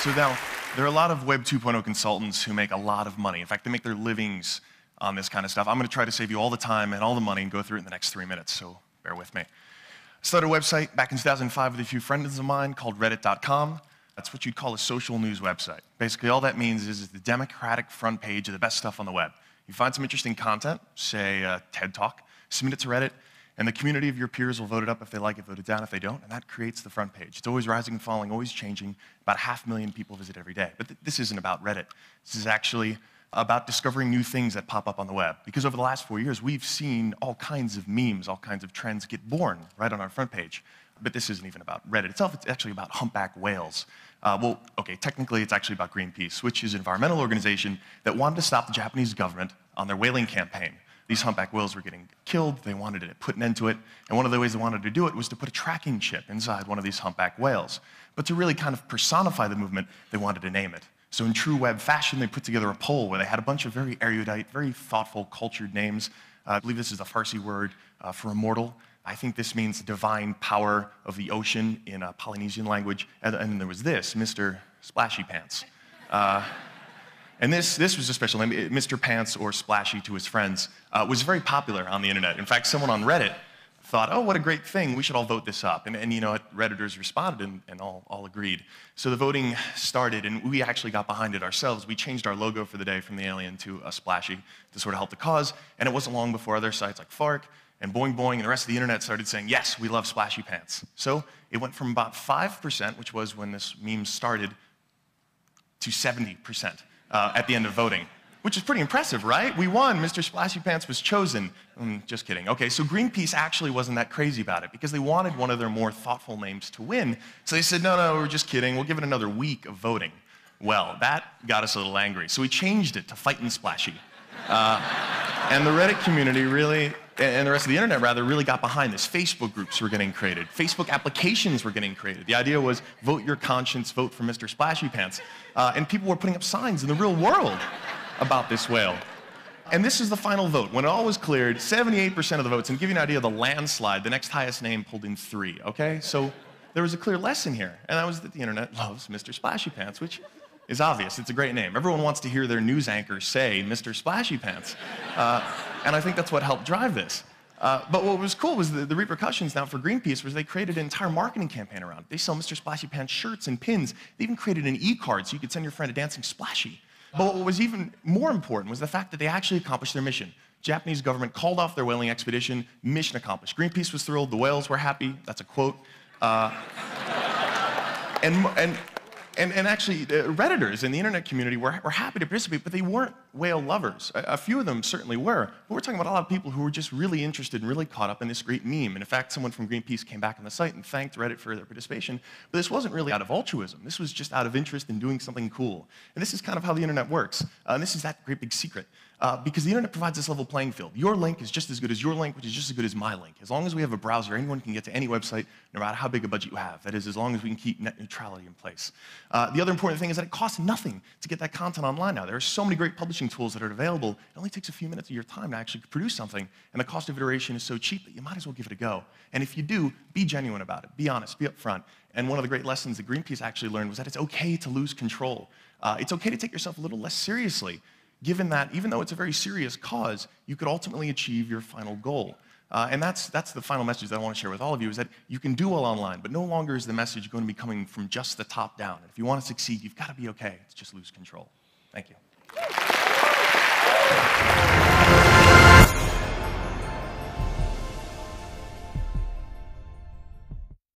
So now, there are a lot of Web 2.0 consultants who make a lot of money. In fact, they make their livings on this kind of stuff. I'm going to try to save you all the time and all the money and go through it in the next 3 minutes, so bear with me. I started a website back in 2005 with a few friends of mine called Reddit.com. That's what you'd call a social news website. Basically, all that means is the democratic front page of the best stuff on the web. You find some interesting content, say a TED Talk, submit it to Reddit, and the community of your peers will vote it up if they like it, vote it down if they don't, and that creates the front page. It's always rising and falling, always changing. About 500,000 people visit every day. But this isn't about Reddit. This is actually about discovering new things that pop up on the web. Because over the last 4 years, we've seen all kinds of memes, all kinds of trends get born right on our front page. But this isn't even about Reddit itself. It's actually about humpback whales. Well, okay, technically it's actually about Greenpeace, which is an environmental organization that wanted to stop the Japanese government on their whaling campaign. These humpback whales were getting killed. They wanted to put an end to it. And one of the ways they wanted to do it was to put a tracking chip inside one of these humpback whales. But to really kind of personify the movement, they wanted to name it. So in true web fashion, they put together a poll where they had a bunch of very erudite, very thoughtful, cultured names. I believe this is the Farsi word for immortal. I think this means the divine power of the ocean in a Polynesian language. And then there was this, Mr. Splashy Pants. And this was a special name. Mr. Pants, or Splashy to his friends, was very popular on the internet. In fact, someone on Reddit thought, oh, what a great thing, we should all vote this up. And you know what, Redditors responded and all agreed. So the voting started, and we actually got behind it ourselves. We changed our logo for the day from the alien to a Splashy to sort of help the cause. And it wasn't long before other sites like Fark and Boing Boing and the rest of the internet started saying, yes, we love Splashy Pants. So it went from about 5%, which was when this meme started, to 70%. At the end of voting, which is pretty impressive, right? We won. Mr. Splashy Pants was chosen. Just kidding. Okay, so Greenpeace actually wasn't that crazy about it because they wanted one of their more thoughtful names to win. So they said, no, we're just kidding. We'll give it another week of voting. Well, that got us a little angry. So we changed it to Fightin' Splashy. And the Reddit community really, and the rest of the internet rather, really got behind this. Facebook groups were getting created. Facebook applications were getting created. The idea was vote your conscience, vote for Mr. Splashy Pants. And people were putting up signs in the real world about this whale. And this is the final vote. When it all was cleared, 78% of the votes, and to give you an idea of the landslide, the next highest name pulled in 3, okay? So there was a clear lesson here, and that was that the internet loves Mr. Splashy Pants, which is obvious. It's a great name. Everyone wants to hear their news anchor say Mr. Splashy Pants. And I think that's what helped drive this. But what was cool was the repercussions now for Greenpeace was they created an entire marketing campaign around it. They sell Mr. Splashy Pants shirts and pins. They even created an e-card so you could send your friend a dancing Splashy. But what was even more important was the fact that they actually accomplished their mission. Japanese government called off their whaling expedition, mission accomplished. Greenpeace was thrilled, the whales were happy, that's a quote. And actually, Redditors in the internet community were happy to participate, but they weren't whale lovers. A few of them certainly were. But we're talking about a lot of people who were just really interested and really caught up in this great meme. And in fact, someone from Greenpeace came back on the site and thanked Reddit for their participation. But this wasn't really out of altruism. This was just out of interest in doing something cool. And this is kind of how the internet works. And this is that great big secret. Because the internet provides this level playing field. Your link is just as good as your link, which is just as good as my link. As long as we have a browser, anyone can get to any website, no matter how big a budget you have. That is, as long as we can keep net neutrality in place. The other important thing is that it costs nothing to get that content online now. There are so many great publishing tools that are available. It only takes a few minutes of your time to actually produce something, and the cost of iteration is so cheap that you might as well give it a go. And if you do, be genuine about it. Be honest. Be upfront. And one of the great lessons that Greenpeace actually learned was that it's okay to lose control. It's okay to take yourself a little less seriously, given that even though it's a very serious cause, you could ultimately achieve your final goal. And that's the final message that I want to share with all of you, is that you can do well online, but no longer is the message going to be coming from just the top down. And if you want to succeed, you've got to be okay to just lose control. Thank you.